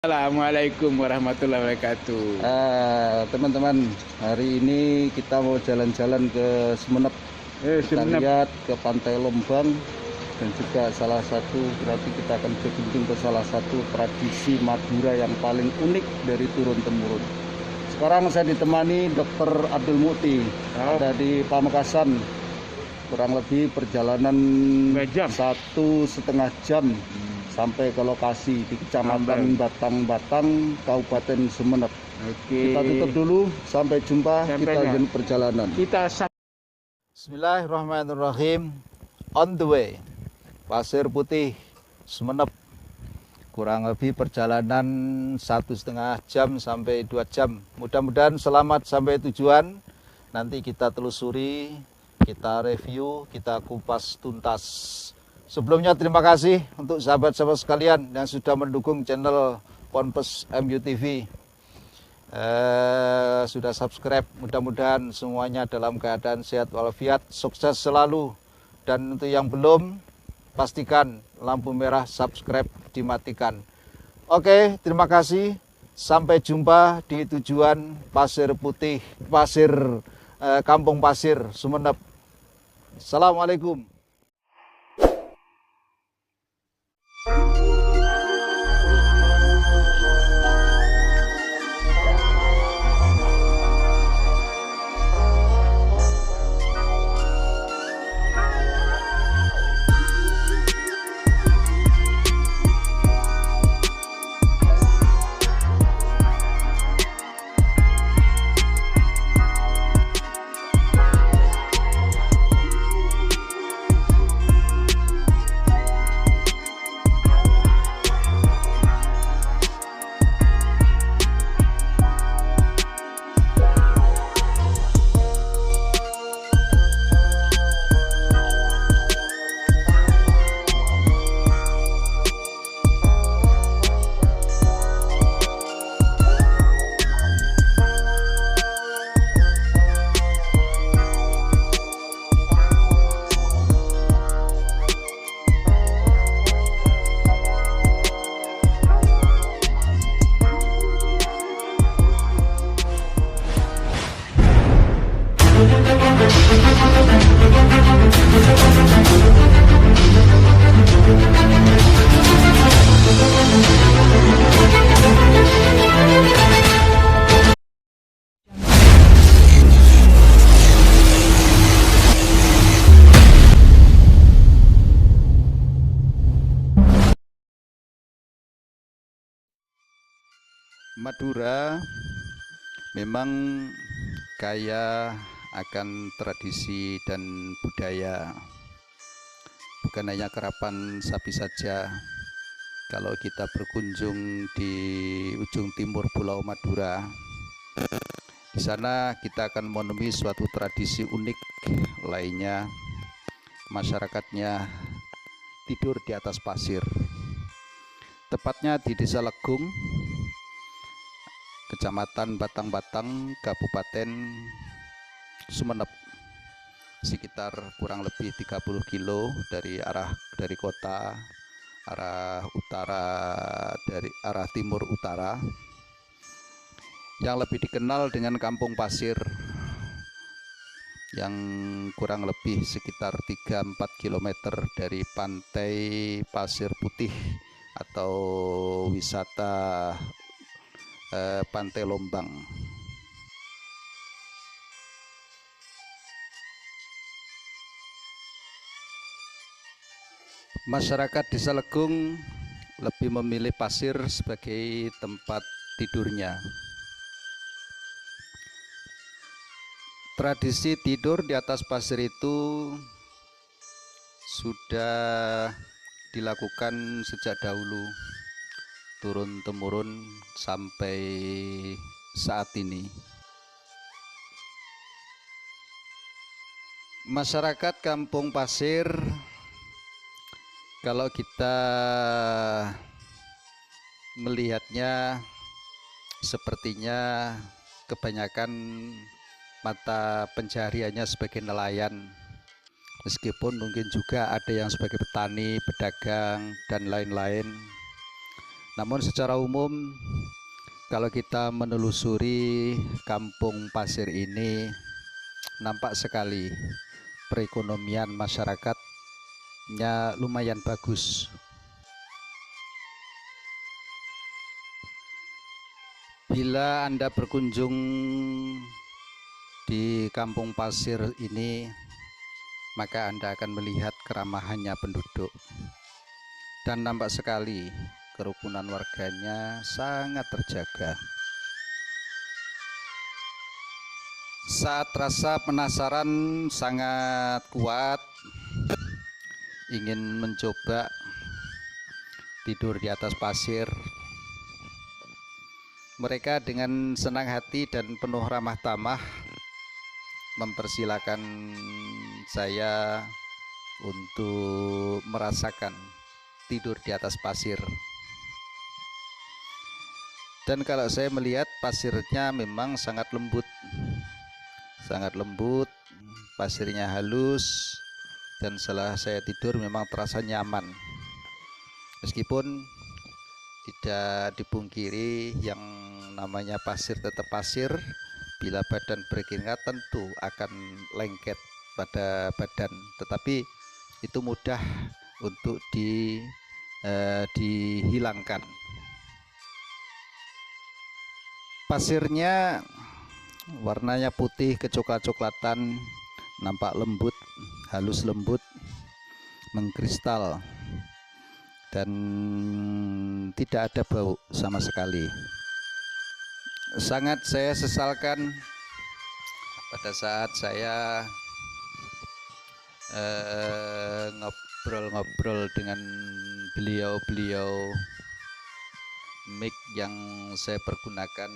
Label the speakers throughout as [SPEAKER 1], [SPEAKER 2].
[SPEAKER 1] Assalamualaikum warahmatullahi wabarakatuh.
[SPEAKER 2] Teman-teman, hari ini kita mau jalan-jalan ke Sumeneb. Kita lihat ke Pantai Lombang dan juga berarti kita akan berkunjung ke salah satu tradisi Madura yang paling unik dari turun-temurun. Sekarang saya ditemani Dr. Abdul Mukti, ada di Pamekasan. Kurang lebih perjalanan 1,5 jam sampai ke lokasi di Kecamatan Batang, Kabupaten Sumeneb.
[SPEAKER 1] Oke.
[SPEAKER 2] Kita tutup dulu, sampai jumpa. Kita lanjut perjalanan. Bismillahirrahmanirrahim. On the way, Pasir Putih, Sumeneb. Kurang lebih perjalanan 1,5 jam sampai 2 jam. Mudah-mudahan selamat sampai tujuan. Nanti kita telusuri, kita review, kita kupas tuntas. Sebelumnya terima kasih untuk sahabat-sahabat sekalian yang sudah mendukung channel Ponpes MUTV. Sudah subscribe, mudah-mudahan semuanya dalam keadaan sehat walafiat, sukses selalu. Dan untuk yang belum, pastikan lampu merah subscribe dimatikan. Oke, terima kasih. Sampai jumpa di tujuan Pasir Putih, Kampung Pasir, Sumeneb. Assalamualaikum. Madura memang kaya akan tradisi dan budaya. Bukan hanya karapan sapi saja. Kalau kita berkunjung di ujung timur Pulau Madura, di sana kita akan menemui suatu tradisi unik lainnya. Masyarakatnya tidur di atas pasir. Tepatnya di Desa Legung, Kecamatan Batang, Kabupaten Sumeneb, sekitar kurang lebih 30 kilo dari kota, arah timur utara, yang lebih dikenal dengan Kampung Pasir, yang kurang lebih sekitar 3-4 km dari Pantai Pasir Putih atau wisata Pantai Lombang. Masyarakat Desa Legung lebih memilih pasir sebagai tempat tidurnya. Tradisi tidur di atas pasir itu sudah dilakukan sejak dahulu, turun-temurun sampai saat ini. Masyarakat Kampung Pasir, kalau kita melihatnya, sepertinya kebanyakan mata pencahariannya sebagai nelayan, meskipun mungkin juga ada yang sebagai petani, pedagang, dan lain-lain. Namun secara umum kalau kita menelusuri kampung pasir ini, nampak sekali perekonomian masyarakatnya lumayan bagus. Bila Anda berkunjung di kampung pasir ini, maka Anda akan melihat keramahannya penduduk, dan nampak sekali kerukunan warganya sangat terjaga. Saat rasa penasaran sangat kuat, ingin mencoba tidur di atas pasir, mereka dengan senang hati dan penuh ramah tamah mempersilahkan saya untuk merasakan tidur di atas pasir. Dan kalau saya melihat pasirnya memang sangat lembut, pasirnya halus, dan setelah saya tidur memang terasa nyaman. Meskipun tidak dipungkiri yang namanya pasir tetap pasir, bila badan berkeringat tentu akan lengket pada badan, tetapi itu mudah untuk dihilangkan. Pasirnya warnanya putih kecoklat-coklatan, nampak lembut, halus lembut, mengkristal, dan tidak ada bau sama sekali. Sangat saya sesalkan pada saat saya ngobrol-ngobrol dengan beliau-beliau, mic yang saya pergunakan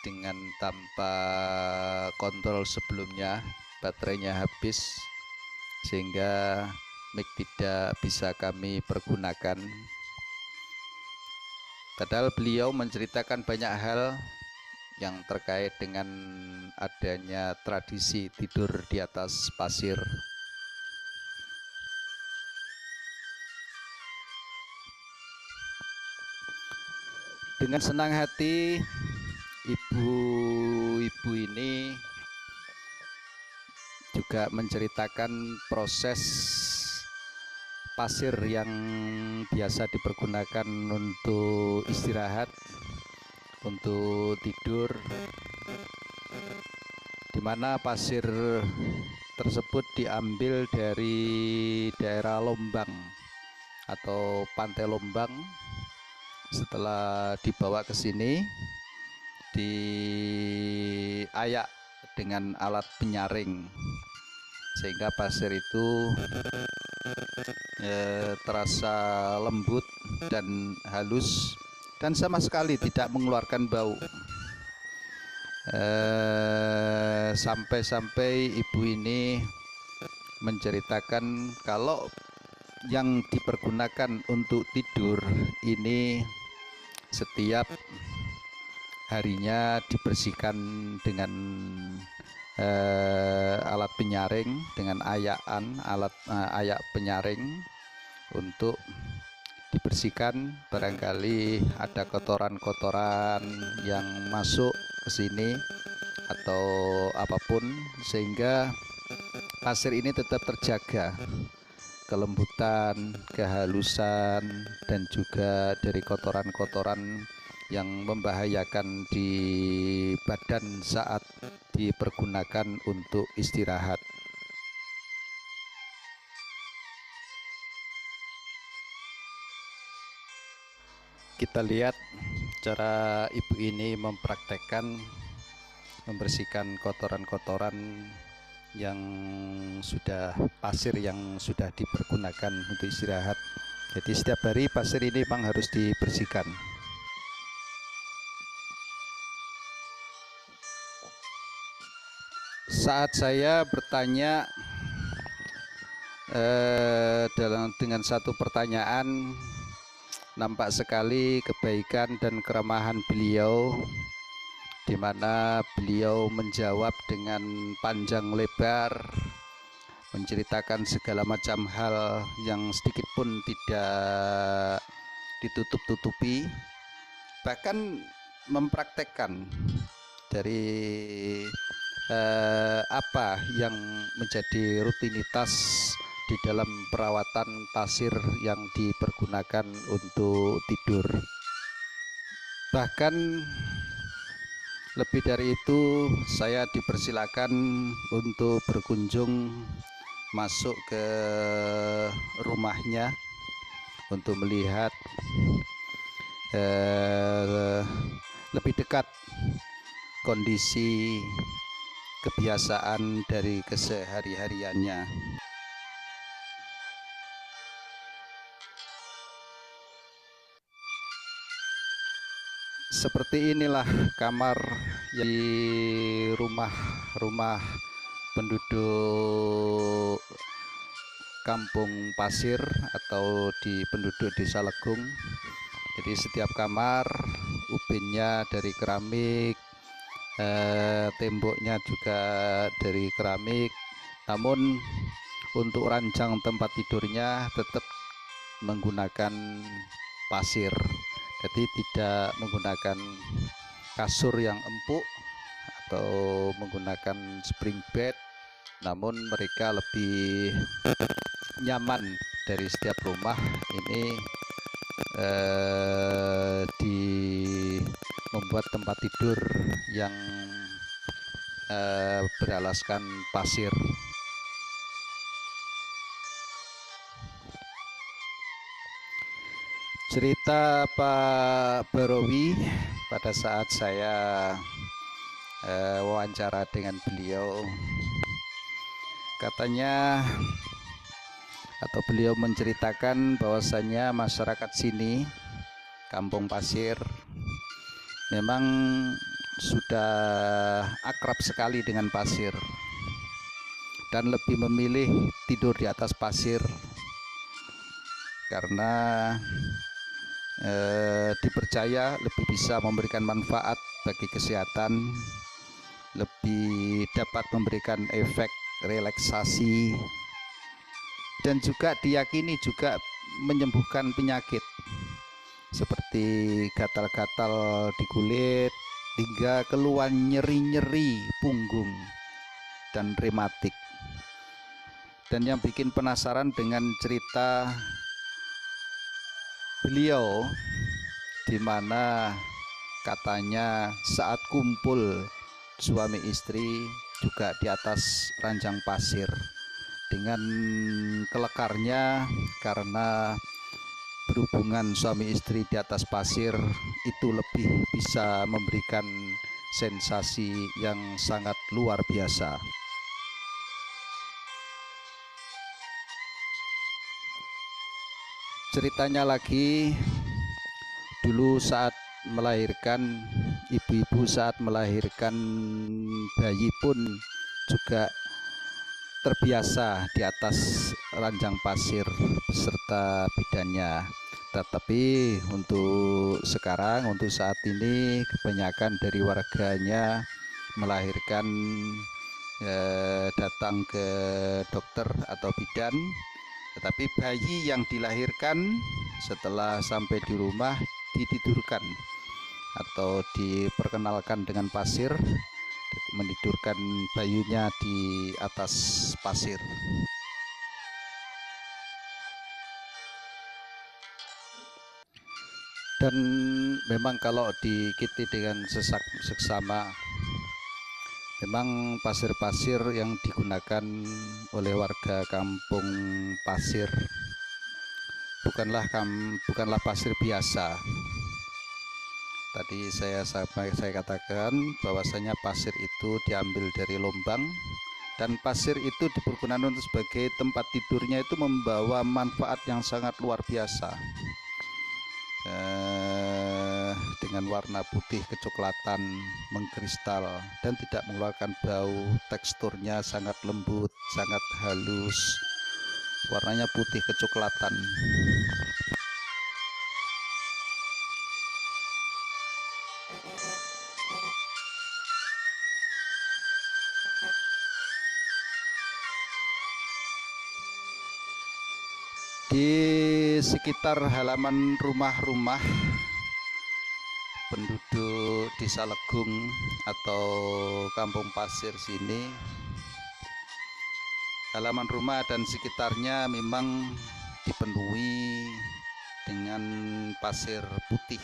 [SPEAKER 2] dengan tanpa kontrol sebelumnya, baterainya habis sehingga mic tidak bisa kami pergunakan. Padahal beliau menceritakan banyak hal yang terkait dengan adanya tradisi tidur di atas pasir. Dengan senang hati ibu-ibu ini juga menceritakan proses pasir yang biasa dipergunakan untuk istirahat, untuk tidur, di mana pasir tersebut diambil dari daerah Lombang atau Pantai Lombang. Setelah dibawa ke sini, diayak dengan alat penyaring sehingga pasir itu terasa lembut dan halus dan sama sekali tidak mengeluarkan bau. Sampai-sampai ibu ini menceritakan kalau yang dipergunakan untuk tidur ini setiap harinya dibersihkan dengan alat penyaring, dengan ayak penyaring untuk dibersihkan. Barangkali ada kotoran-kotoran yang masuk ke sini atau apapun, sehingga pasir ini tetap terjaga kelembutan, kehalusan, dan juga dari kotoran-kotoran yang membahayakan di badan saat dipergunakan untuk istirahat. Kita lihat cara ibu ini mempraktekkan membersihkan kotoran-kotoran yang sudah pasir yang sudah dipergunakan untuk istirahat. Jadi setiap hari pasir ini memang harus dibersihkan. Saat saya bertanya dengan satu pertanyaan, nampak sekali kebaikan dan keramahan beliau, di mana beliau menjawab dengan panjang lebar, menceritakan segala macam hal yang sedikit pun tidak ditutup-tutupi, bahkan mempraktekkan dari apa yang menjadi rutinitas di dalam perawatan pasir yang dipergunakan untuk tidur. Bahkan lebih dari itu, saya dipersilakan untuk berkunjung masuk ke rumahnya untuk melihat lebih dekat kondisi kebiasaan dari kesehari-hariannya. Seperti inilah kamar di rumah-rumah penduduk Kampung Pasir atau di penduduk Desa Legung. Jadi setiap kamar ubinnya dari keramik, temboknya juga dari keramik, namun untuk ranjang tempat tidurnya tetap menggunakan pasir. Jadi tidak menggunakan kasur yang empuk atau menggunakan spring bed, namun mereka lebih nyaman dari setiap rumah ini di membuat tempat tidur yang beralaskan pasir. Cerita Pak Borowi pada saat saya wawancara dengan beliau, katanya atau beliau menceritakan bahwasanya masyarakat sini Kampung Pasir memang sudah akrab sekali dengan pasir dan lebih memilih tidur di atas pasir karena dipercaya lebih bisa memberikan manfaat bagi kesehatan, lebih dapat memberikan efek relaksasi, dan juga diyakini juga menyembuhkan penyakit seperti gatal-gatal di kulit hingga keluhan nyeri-nyeri punggung dan rematik. Dan yang bikin penasaran dengan cerita beliau, di mana katanya saat kumpul suami istri juga di atas ranjang pasir dengan kelekarnya karena berhubungan suami istri di atas pasir itu lebih bisa memberikan sensasi yang sangat luar biasa. Ceritanya lagi, dulu saat melahirkan, ibu-ibu saat melahirkan bayi pun juga terbiasa di atas ranjang pasir beserta bidannya. Tetapi untuk sekarang, untuk saat ini, kebanyakan dari warganya melahirkan datang ke dokter atau bidan. Tetapi bayi yang dilahirkan setelah sampai di rumah ditidurkan atau diperkenalkan dengan pasir, menidurkan bayinya di atas pasir. Dan memang kalau diikuti dengan seksama, memang pasir-pasir yang digunakan oleh warga Kampung Pasir bukanlah pasir biasa. Tadi saya katakan bahwasanya pasir itu diambil dari Lombang, dan pasir itu dipergunakan untuk sebagai tempat tidurnya itu membawa manfaat yang sangat luar biasa. Dengan warna putih kecoklatan mengkristal dan tidak mengeluarkan bau, teksturnya sangat lembut, sangat halus, warnanya putih kecoklatan. Di sekitar halaman rumah-rumah penduduk Desa Legung atau Kampung Pasir sini, halaman rumah dan sekitarnya memang dipenuhi dengan pasir putih,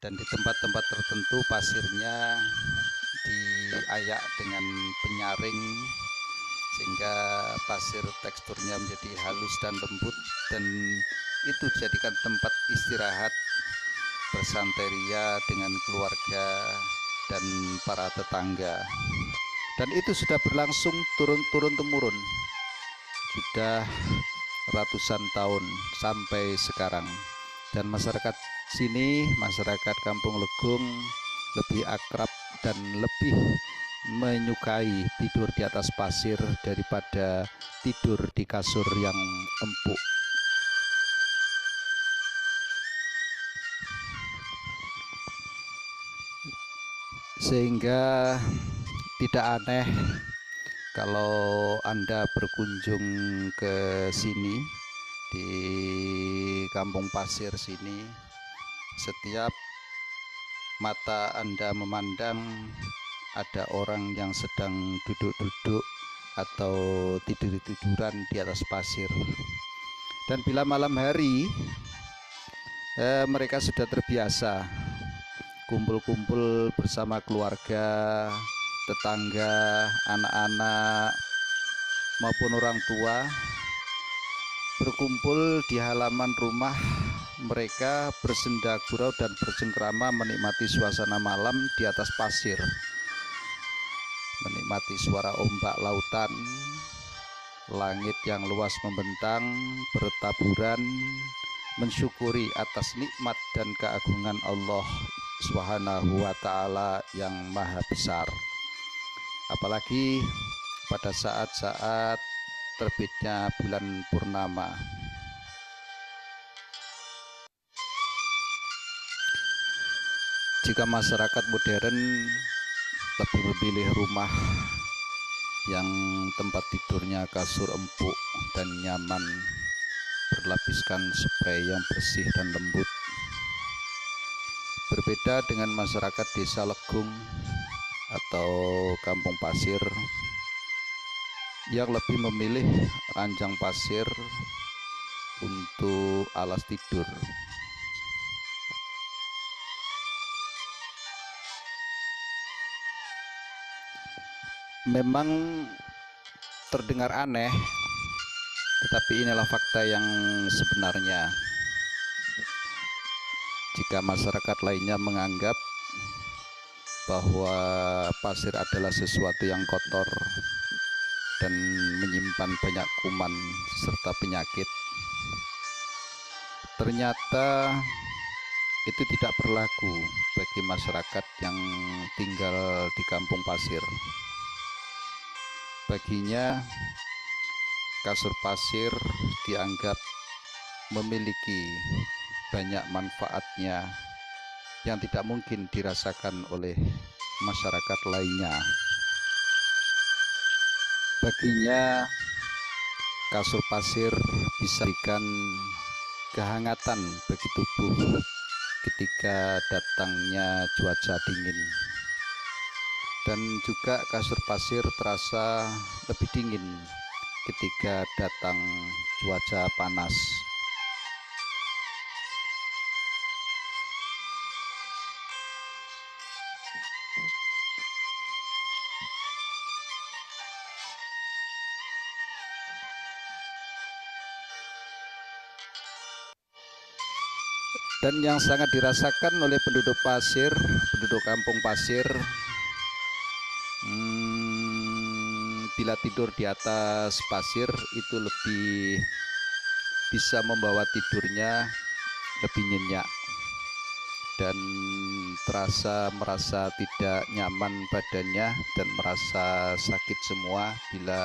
[SPEAKER 2] dan di tempat-tempat tertentu pasirnya diayak dengan penyaring sehingga pasir teksturnya menjadi halus dan lembut, dan itu dijadikan tempat istirahat bersanteria dengan keluarga dan para tetangga. Dan itu sudah berlangsung turun-temurun, sudah ratusan tahun sampai sekarang. Dan masyarakat sini, masyarakat Kampung Legung, lebih akrab dan lebih menyukai tidur di atas pasir daripada tidur di kasur yang empuk. Sehingga tidak aneh kalau Anda berkunjung ke sini, di Kampung Pasir sini, setiap mata Anda memandang ada orang yang sedang duduk-duduk atau tidur-tiduran di atas pasir. Dan bila malam hari mereka sudah terbiasa kumpul-kumpul bersama keluarga, tetangga, anak-anak maupun orang tua, berkumpul di halaman rumah mereka, bersenda gurau dan bercengkrama menikmati suasana malam di atas pasir, menikmati suara ombak lautan, langit yang luas membentang bertaburan, mensyukuri atas nikmat dan keagungan Allah Subhanahu wa Ta'ala yang maha besar. Apalagi pada saat-saat terbitnya bulan purnama. Jika masyarakat modern lebih memilih rumah yang tempat tidurnya kasur empuk dan nyaman, berlapiskan spray yang bersih dan lembut, berbeda dengan masyarakat Desa Legung atau Kampung Pasir yang lebih memilih ranjang pasir untuk alas tidur. Memang terdengar aneh, tetapi inilah fakta yang sebenarnya. Jika masyarakat lainnya menganggap bahwa pasir adalah sesuatu yang kotor dan menyimpan banyak kuman serta penyakit, ternyata itu tidak berlaku bagi masyarakat yang tinggal di Kampung Pasir. Baginya, kasur pasir dianggap memiliki banyak manfaatnya yang tidak mungkin dirasakan oleh masyarakat lainnya. Baginya, kasur pasir bisa memberikan kehangatan bagi tubuh ketika datangnya cuaca dingin. Dan juga kasur pasir terasa lebih dingin ketika datang cuaca panas. Dan yang sangat dirasakan oleh penduduk pasir, penduduk Kampung Pasir, bila tidur di atas pasir itu lebih bisa membawa tidurnya lebih nyenyak dan merasa tidak nyaman badannya dan merasa sakit semua bila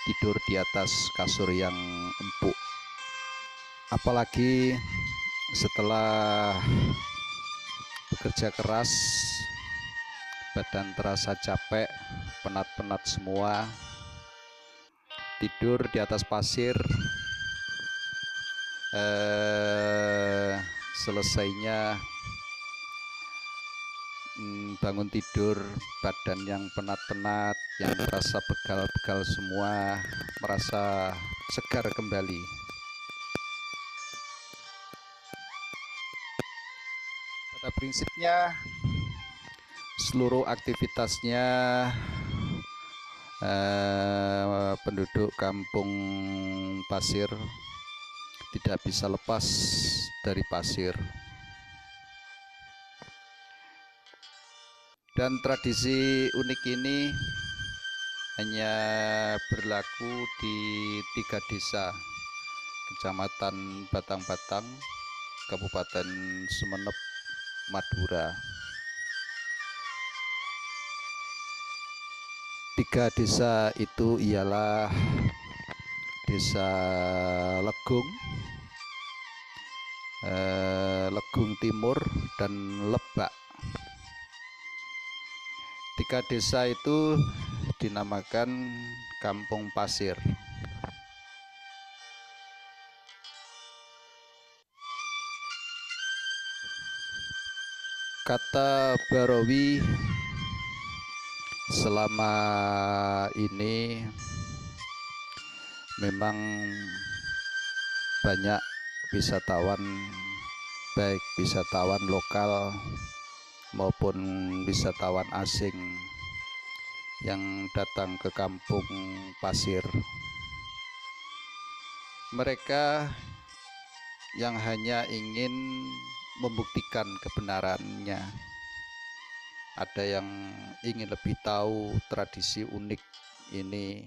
[SPEAKER 2] tidur di atas kasur yang empuk. Apalagi setelah bekerja keras, badan terasa capek, penat-penat semua, tidur di atas pasir selesainya bangun tidur, badan yang penat-penat, yang merasa begal-begal semua, merasa segar kembali. Pada prinsipnya seluruh aktivitasnya penduduk kampung pasir tidak bisa lepas dari pasir. Dan tradisi unik ini hanya berlaku di 3 desa, Kecamatan Batang-Batang, Kabupaten Sumeneb, Madura. 3 desa itu ialah Desa Legung, Legung Timur, dan Lebak. 3 desa itu dinamakan Kampung Pasir. Kata Barawi selama ini memang banyak wisatawan, baik wisatawan lokal maupun wisatawan asing yang datang ke Kampung Pasir. Mereka yang hanya ingin membuktikan kebenarannya. Ada yang ingin lebih tahu tradisi unik ini,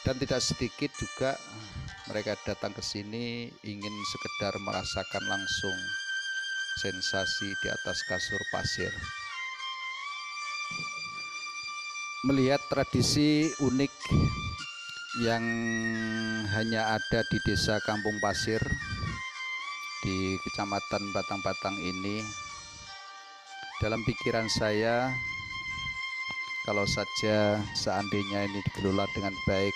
[SPEAKER 2] dan tidak sedikit juga mereka datang ke sini ingin sekedar merasakan langsung sensasi di atas kasur pasir. Melihat tradisi unik yang hanya ada di Desa Kampung Pasir di Kecamatan Batang-Batang ini, dalam pikiran saya, kalau saja seandainya ini dikelola dengan baik,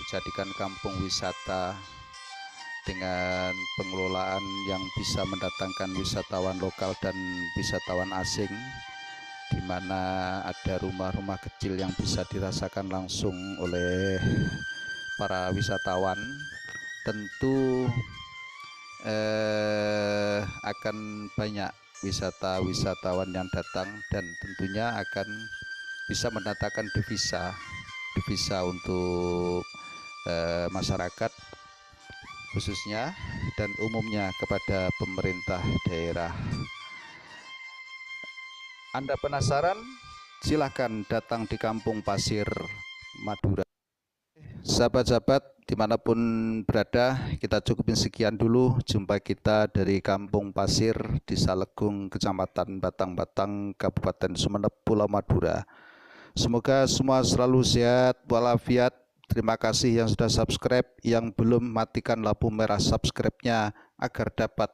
[SPEAKER 2] dijadikan kampung wisata dengan pengelolaan yang bisa mendatangkan wisatawan lokal dan wisatawan asing, di mana ada rumah-rumah kecil yang bisa dirasakan langsung oleh para wisatawan, tentu akan banyak wisatawan yang datang, dan tentunya akan bisa mendatangkan devisa untuk masyarakat khususnya dan umumnya kepada pemerintah daerah. Anda penasaran? Silahkan datang di Kampung Pasir, Madura. Sahabat-sahabat dimanapun berada, kita cukupin sekian dulu jumpa kita dari Kampung Pasir, Desa Legung, Kecamatan Batang-Batang, Kabupaten Sumeneb, Pulau Madura. Semoga semua selalu sehat walafiat. Terima kasih yang sudah subscribe, yang belum matikan lampu merah subscribe-nya agar dapat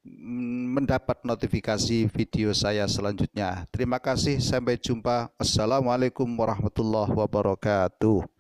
[SPEAKER 2] mendapat notifikasi video saya selanjutnya. Terima kasih, sampai jumpa. Assalamualaikum warahmatullahi wabarakatuh.